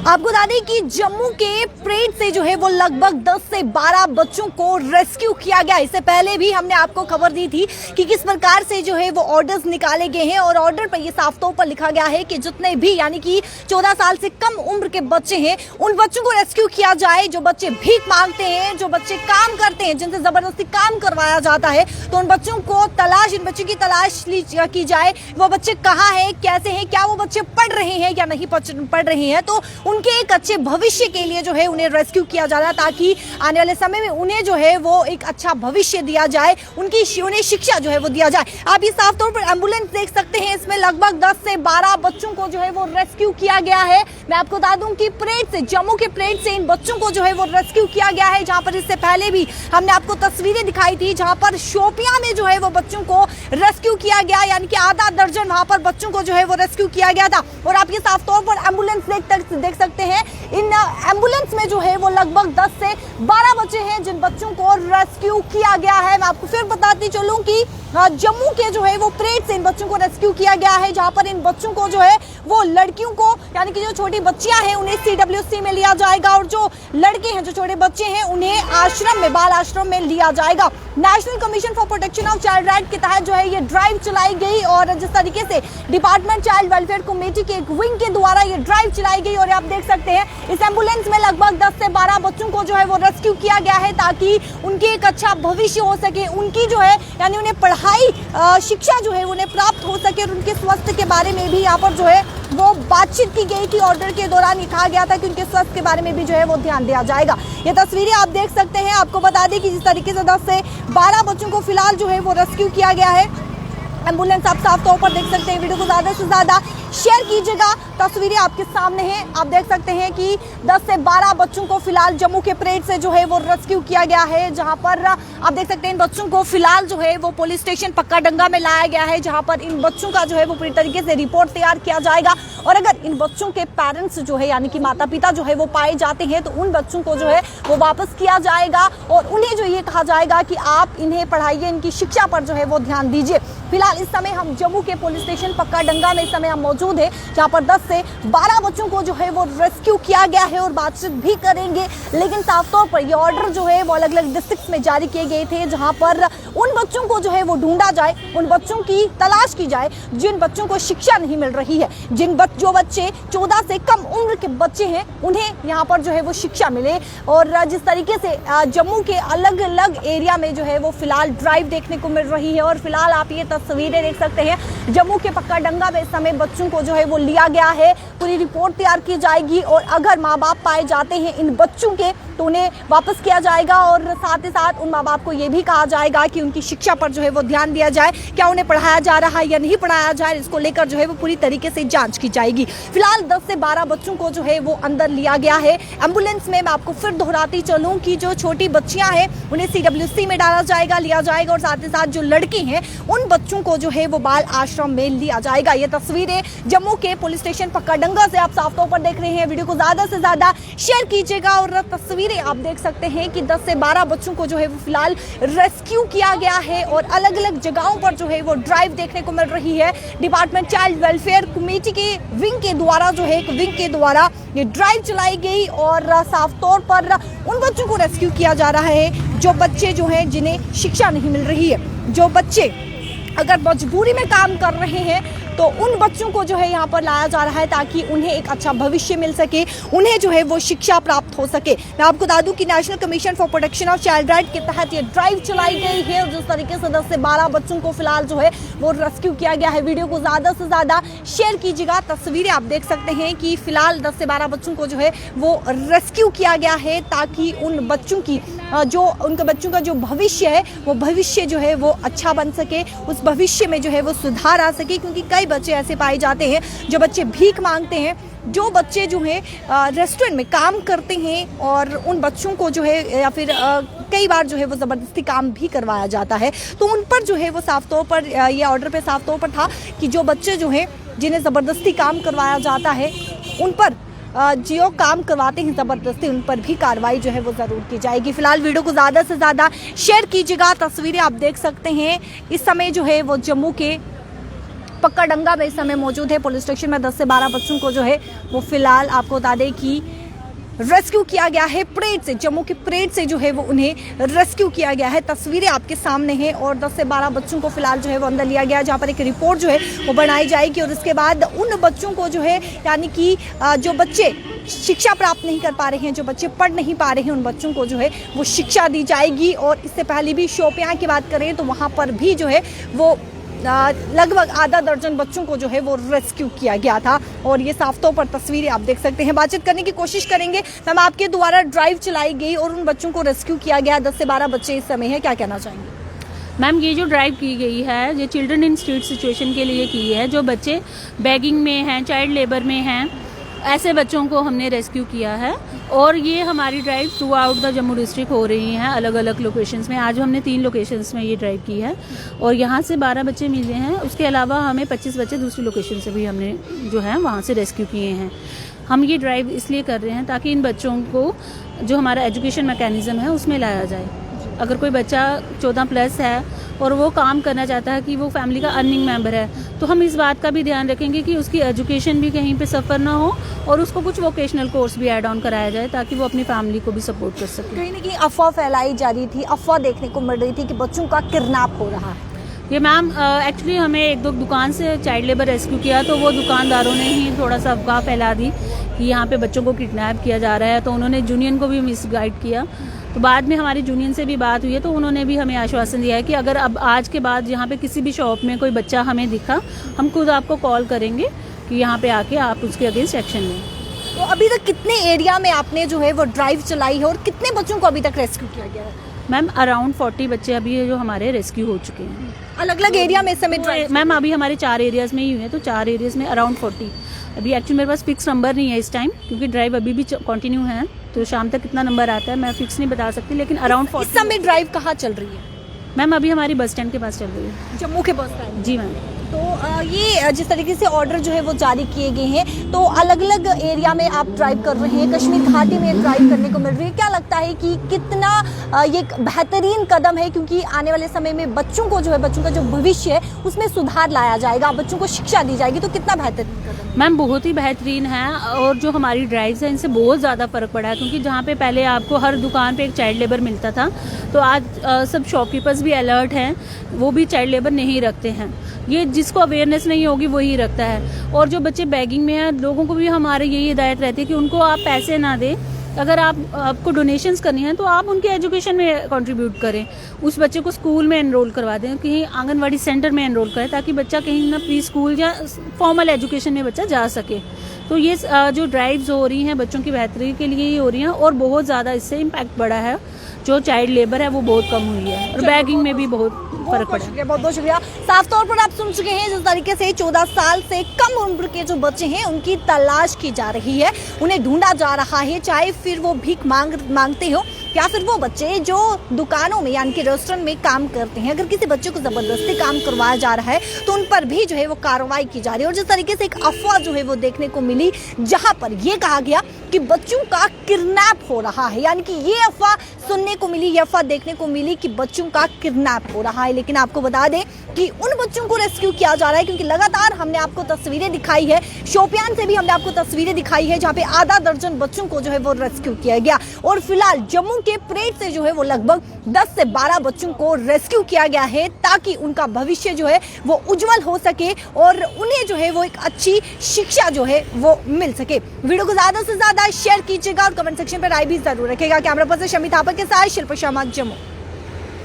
आपको बता दें कि जम्मू के परेड से जो है वो लगभग 10 से 12 बच्चों को रेस्क्यू किया गया। इससे पहले भी हमने आपको खबर दी थी कि किस प्रकार से जो है वो ऑर्डर्स निकाले गए हैं और ऑर्डर पर ये साफ तौर पर लिखा गया है कि जितने भी यानी कि 14 साल से कम उम्र के बच्चे हैं उन बच्चों को रेस्क्यू किया जाए। जो बच्चे भीख मांगते हैं, जो बच्चे काम करते हैं, जिनसे जबरदस्ती काम करवाया जाता है, तो उन बच्चों को इन बच्चों की तलाश की जाए। वो बच्चे कहाँ हैं, कैसे हैं, क्या वो बच्चे पढ़ रहे हैं या नहीं पढ़ रहे हैं, तो उनके एक अच्छे भविष्य के लिए जो है उन्हें रेस्क्यू किया जा रहा है ताकि आने वाले समय में उन्हें जो है वो एक अच्छा भविष्य दिया जाए, उन्हें शिक्षा जो है वो दिया जाए। आप ये साफ तौर पर एम्बुलेंस देख सकते हैं, इसमें लगभग 10 से 12 बच्चों को जो है वो रेस्क्यू किया गया है। मैं आपको बता दूं कि परेड से, जम्मू के परेड से इन बच्चों को जो है वो रेस्क्यू किया गया है, जहां पर इससे पहले भी हमने आपको तस्वीरें दिखाई थी जहां पर शोपियां में जो है वो बच्चों को रेस्क्यू किया गया, यानी कि आधा दर्जन वहां पर बच्चों को जो है वो रेस्क्यू किया गया था। और आप ये साफ तौर पर एम्बुलेंस देख सकते हैं। इन एम्बुलेंस में जो है वो लगभग 10 से 12 बच्चे हैं जिन बच्चों को रेस्क्यू किया गया है। मैं आपको फिर बताती चलूं कि जम्मू के जो है वो परेड से इन बच्चों को रेस्क्यू किया गया है, जहां पर इन बच्चों को जो है वो लड़कियों को यानी कि जो छोटी बच्चियां हैं उन्हें CWC में लिया जाएगा और जो लड़के हैं, जो छोटे बच्चे हैं, उन्हें आश्रम में, बाल आश्रम में लिया जाएगा। National commission for protection of child right के तहत जो है ये ड्राइव चलाई गई और जिस तरीके से डिपार्टमेंट चाइल्ड वेलफेयर कमेटी के एक विंग के द्वारा ये ड्राइव चलाई गई और आप देख सकते हैं इस एम्बुलेंस में लगभग 10 से 12 बच्चों को जो है वो रेस्क्यू किया गया है ताकि उनके एक अच्छा भविष्य हो सके, उनकी जो है यानी उन्हें शिक्षा जो है उन्हें प्राप्त हो सके और उनके स्वास्थ्य के बारे में भी यहाँ पर जो है वो बातचीत की गई थी। ऑर्डर के दौरान ये कहा गया था कि उनके स्वास्थ्य के बारे में भी जो है वो ध्यान दिया जाएगा। ये तस्वीरें आप देख सकते हैं। आपको बता दें कि जिस तरीके से 10 से 12 बच्चों को फिलहाल जो है वो रेस्क्यू किया गया है। एम्बुलेंस आप साफ तौर पर देख सकते हैं। वीडियो को ज़्यादा से ज़्यादा शेयर कीजिएगा। तस्वीरें आपके सामने हैं, आप देख सकते हैं कि 10 से 12 बच्चों को फिलहाल जम्मू के परेड से जो है वो रेस्क्यू किया गया है, जहां पर आप देख सकते हैं इन बच्चों को फिलहाल जो है वो पुलिस स्टेशन पक्काडंगा में लाया गया है, जहां पर इन बच्चों का जो है वो पूरी तरीके से रिपोर्ट तैयार किया जाएगा और अगर इन बच्चों के पेरेंट्स जो है यानी कि माता पिता जो है वो पाए जाते हैं तो उन बच्चों को जो है वो वापस किया जाएगा और उन्हें जो ये कहा जाएगा कि आप इन्हें पढ़ाइए, इनकी शिक्षा पर जो है वो ध्यान दीजिए। फिलहाल इस समय हम जम्मू के पुलिस स्टेशन पक्काडंगा में इस समय हम मौजूद है, जहां पर 10 से 12 बच्चों को जो है वो रेस्क्यू किया गया है और बातचीत भी करेंगे। लेकिन साफ तौर पर ये ऑर्डर जो है वो अलग अलग डिस्ट्रिक्ट में जारी किए गए थे, जहां पर उन बच्चों को जो है वो ढूंढा जाए, उन बच्चों की तलाश की जाए जिन बच्चों को शिक्षा नहीं मिल रही है, जो बच्चे 14 से कम उम्र के बच्चे हैं उन्हें यहाँ पर जो है वो शिक्षा मिले। और जिस तरीके से जम्मू के अलग अलग एरिया में जो है वो फिलहाल ड्राइव देखने को मिल रही है और फिलहाल आप ये तस्वीरें देख सकते हैं। जम्मू के पक्काडंगा में इस समय बच्चों को जो है वो लिया गया है, पूरी रिपोर्ट तैयार की जाएगी और अगर माँ बाप पाए जाते हैं इन बच्चों के तो उन्हें वापस किया जाएगा और साथ ही साथ उन माँ बाप को ये भी कहा जाएगा कि उनकी शिक्षा पर जो है वो ध्यान दिया जाए, क्या उन्हें पढ़ाया जा रहा है या नहीं पढ़ाया जा रहा है, इसको लेकर जो है वो पूरी तरीके से जांच की जाएगी। फिलहाल 10 से 12 बच्चों को जो है वो अंदर लिया गया है एम्बुलेंस में। मैं आपको फिर दोहराती चलूँ कि जो छोटी बच्चियाँ हैं उन्हें CWC में डाला जाएगा, लिया जाएगा और साथ ही साथ जो लड़के हैं उन बच्चों को जो है वो बाल आश्रम में लिया जाएगा। ये तस्वीरें जम्मू के पुलिस स्टेशन पक्काडंगा से आप साफ तौर पर देख रहे हैं। वीडियो को ज़्यादा से ज़्यादा शेयर कीजिएगा और तस्वीरें आप देख सकते हैं कि 10 से 12 बच्चों को जो है वो फिलहाल रेस्क्यू किया गया है और अलग अलग जगहों पर जो है वो ड्राइव देखने को मिल रही है। डिपार्टमेंट चाइल्ड वेलफेयर कमेटी के विंग के द्वारा जो है ये ड्राइव चलाई गई और साफ तौर पर उन बच्चों को रेस्क्यू किया जा रहा है जो बच्चे जो हैं जिन्हें शिक्षा नहीं मिल रही है, जो बच्चे अगर मजबूरी में काम कर रहे हैं तो उन बच्चों को जो है यहाँ पर लाया जा रहा है ताकि उन्हें एक अच्छा भविष्य मिल सके, उन्हें जो है वो शिक्षा प्राप्त हो सके। मैं आपको बता दूं कि national commission for protection of child right के तहत ये ड्राइव चलाई गई है और जिस तरीके से 10 से 12 बच्चों को फिलहाल जो है वो रेस्क्यू किया गया है। वीडियो को ज़्यादा से ज़्यादा शेयर कीजिएगा। तस्वीरें आप देख सकते हैं कि फिलहाल 10 से 12 बच्चों को जो है वो रेस्क्यू किया गया है ताकि उन बच्चों की उनके बच्चों का जो भविष्य है वो भविष्य जो है वो अच्छा बन सके, उस भविष्य में जो है वो सुधार आ सके। क्योंकि कई बच्चे ऐसे पाए जाते हैं जो बच्चे भीख मांगते हैं, जो बच्चे जो हैं रेस्टोरेंट में काम करते हैं और उन बच्चों को जो है या फिर कई बार जो है वो ज़बरदस्ती काम भी करवाया जाता है। तो उन पर जो है वो साफ तौर पर ये ऑर्डर पे साफ तौर पर था कि जो बच्चे जो हैं जिन्हें ज़बरदस्ती काम करवाया जाता है उन पर जो काम करवाते हैं ज़बरदस्ती उन पर भी कार्रवाई जो है वो ज़रूर की जाएगी। फिलहाल वीडियो को ज़्यादा से ज़्यादा शेयर कीजिएगा। तस्वीरें आप देख सकते हैं इस समय जो है वो जम्मू के पक्काडंगा में इस समय मौजूद है। पुलिस स्टेशन में 10 से 12 बच्चों को जो है वो फिलहाल आपको बता दें कि रेस्क्यू किया गया है परेड से, जम्मू की परेड से जो है वो उन्हें रेस्क्यू किया गया है। तस्वीरें आपके सामने हैं और 10 से 12 बच्चों को फिलहाल जो है वो अंदर लिया गया, जहां पर एक रिपोर्ट जो है वो बनाई जाएगी और इसके बाद उन बच्चों को जो है यानी कि जो बच्चे शिक्षा प्राप्त नहीं कर पा रहे हैं, जो बच्चे पढ़ नहीं पा रहे हैं, उन बच्चों को जो है वो शिक्षा दी जाएगी। और इससे पहले भी शोपियां की बात करें तो वहाँ पर भी जो है वो लगभग आधा दर्जन बच्चों को जो है वो रेस्क्यू किया गया था और ये साफ तौर पर तस्वीरें आप देख सकते हैं। बातचीत करने की कोशिश करेंगे। मैम, आपके द्वारा ड्राइव चलाई गई और उन बच्चों को रेस्क्यू किया गया, 10 से 12 बच्चे इस समय है, क्या कहना चाहेंगे? मैम, ये जो ड्राइव की गई है ये चिल्ड्रन इन स्ट्रीट सिचुएशन के लिए की है। जो बच्चे बैगिंग में हैं, चाइल्ड लेबर में हैं, ऐसे बच्चों को हमने रेस्क्यू किया है और ये हमारी drive through out the Jammu district हो रही हैं अलग अलग लोकेशंस में। आज हमने 3 लोकेशंस में ये ड्राइव की है और यहाँ से 12 बच्चे मिले हैं। उसके अलावा हमें 25 बच्चे दूसरी लोकेशन से भी हमने जो है वहाँ से रेस्क्यू किए हैं। हम ये ड्राइव इसलिए कर रहे हैं ताकि इन बच्चों को जो हमारा एजुकेशन मैकेनिज्म है उसमें लाया जाए। अगर कोई बच्चा 14+ है और वो काम करना चाहता है कि वो फैमिली का अर्निंग मेंबर है, तो हम इस बात का भी ध्यान रखेंगे कि उसकी एजुकेशन भी कहीं पे सफ़र ना हो और उसको कुछ वोकेशनल कोर्स भी ऐड ऑन कराया जाए ताकि वो अपनी फैमिली को भी सपोर्ट कर सके। कहीं ना कहीं अफवाह फैलाई जा रही थी, अफवाह देखने को मिल रही थी कि बच्चों का किडनैप हो रहा है। ये मैम एक्चुअली हमें 1-2 दुकान से चाइल्ड लेबर रेस्क्यू किया तो वो दुकानदारों ने ही थोड़ा सा अफवाह फैला दी कि यहाँ पे बच्चों को किडनैप किया जा रहा है, तो उन्होंने यूनियन को भी मिसगाइड किया। तो बाद में हमारी यूनियन से भी बात हुई है तो उन्होंने भी हमें आश्वासन दिया है कि अगर अब आज के बाद यहाँ पे किसी भी शॉप में कोई बच्चा हमें दिखा, हम खुद आपको कॉल करेंगे कि यहाँ पे आके आप उसके अगेंस्ट एक्शन लें। तो अभी तक कितने एरिया में आपने जो है वो ड्राइव चलाई है और कितने बच्चों को अभी तक रेस्क्यू किया गया है? मैम, अराउंड 40 बच्चे अभी जो हमारे रेस्क्यू हो चुके हैं। अलग अलग एरिया में इस समय ड्राइव? मैम, अभी हमारे 4 एरियाज़ में ही हुए हैं, तो 4 एरियाज़ में अराउंड 40। अभी एक्चुअली मेरे पास फिक्स नंबर नहीं है इस टाइम क्योंकि ड्राइव अभी भी कंटिन्यू है, तो शाम तक कितना नंबर आता है मैं फिक्स नहीं बता सकती, लेकिन अराउंड 40। इस समय ड्राइव कहाँ चल रही है? मैम, अभी हमारी बस स्टैंड के पास चल रही है। जम्मू के बस स्टैंड? जी मैम। तो ये जिस तरीके से ऑर्डर जो है वो जारी किए गए हैं, तो अलग अलग एरिया में आप ड्राइव कर रहे हैं, कश्मीर घाटी में ड्राइव करने को मिल रही है, क्या लगता है कि कितना ये बेहतरीन कदम है? क्योंकि आने वाले समय में बच्चों को जो है, बच्चों का जो भविष्य है उसमें सुधार लाया जाएगा, बच्चों को शिक्षा दी जाएगी, तो कितना बेहतरीन कदम? मैम, बहुत ही बेहतरीन है और जो हमारी ड्राइव्स हैं इनसे बहुत ज़्यादा फ़र्क पड़ा है क्योंकि जहाँ पे पहले आपको हर दुकान पे एक चाइल्ड लेबर मिलता था, तो आज सब शॉपकीपर्स भी अलर्ट हैं, वो भी चाइल्ड लेबर नहीं रखते हैं। ये जिसको अवेयरनेस नहीं होगी वही रखता है। और जो बच्चे बैगिंग में हैं, लोगों को भी हमारी यही हिदायत रहती है कि उनको आप पैसे ना दें, अगर आपको डोनेशंस करनी है तो आप उनके एजुकेशन में कंट्रीब्यूट करें, उस बच्चे को स्कूल में एनरोल करवा दें, कहीं आंगनवाड़ी सेंटर में एनरोल करें ताकि बच्चा कहीं ना प्री स्कूल या फॉर्मल एजुकेशन में बच्चा जा सके। तो ये जो ड्राइव्स हो रही हैं बच्चों की बेहतरी के लिए ही हो रही हैं और बहुत ज़्यादा इससे इम्पैक्ट बढ़ा है। जो चाइल्ड लेबर है वो बहुत कम हुई है और बैगिंग में भी बहुत फर्क पड़ा है। बहुत बहुत शुक्रिया। साफ तौर पर आप सुन चुके हैं जिस तरीके से 14 साल से कम उम्र के जो बच्चे हैं उनकी तलाश की जा रही है, उन्हें ढूंढा जा रहा है, चाहे फिर वो भीख मांगते हो या फिर वो बच्चे जो दुकानों में यानी कि रेस्टोरेंट में काम करते हैं। अगर किसी बच्चे को जबरदस्ती काम करवाया जा रहा है तो उन पर भी जो है वो कार्रवाई की जा रही है। और जिस तरीके से एक अफवाह जो है वो देखने को मिली जहां पर ये कहा गया कि बच्चों का किडनैप हो रहा है, यानी कि ये अफवाह सुनने को मिली, ये अफवाह देखने को मिली कि बच्चों का किडनैप हो रहा है। लेकिन आपको बता दें कि उन बच्चों को रेस्क्यू किया जा रहा है क्योंकि लगातार हमने आपको तस्वीरें दिखाई है, शोपियान से भी हमने आपको तस्वीरें दिखाई है जहां पे आधा दर्जन बच्चों को जो है वो रेस्क्यू किया गया। और फिलहाल जम्मू के परेड से जो है वो लगभग 10 से 12 बच्चों को रेस्क्यू किया गया है ताकि उनका भविष्य जो है वो उज्जवल हो सके और उन्हें जो है वो एक अच्छी शिक्षा जो है वो मिल सके। वीडियो को ज्यादा से ज्यादा शेयर कीजिएगा और कमेंट सेक्शन पर राय भी जरूर रखेगा। कैमरा पर्सन शमी थापा के साथ शिल्पा शर्मा, जम्मू।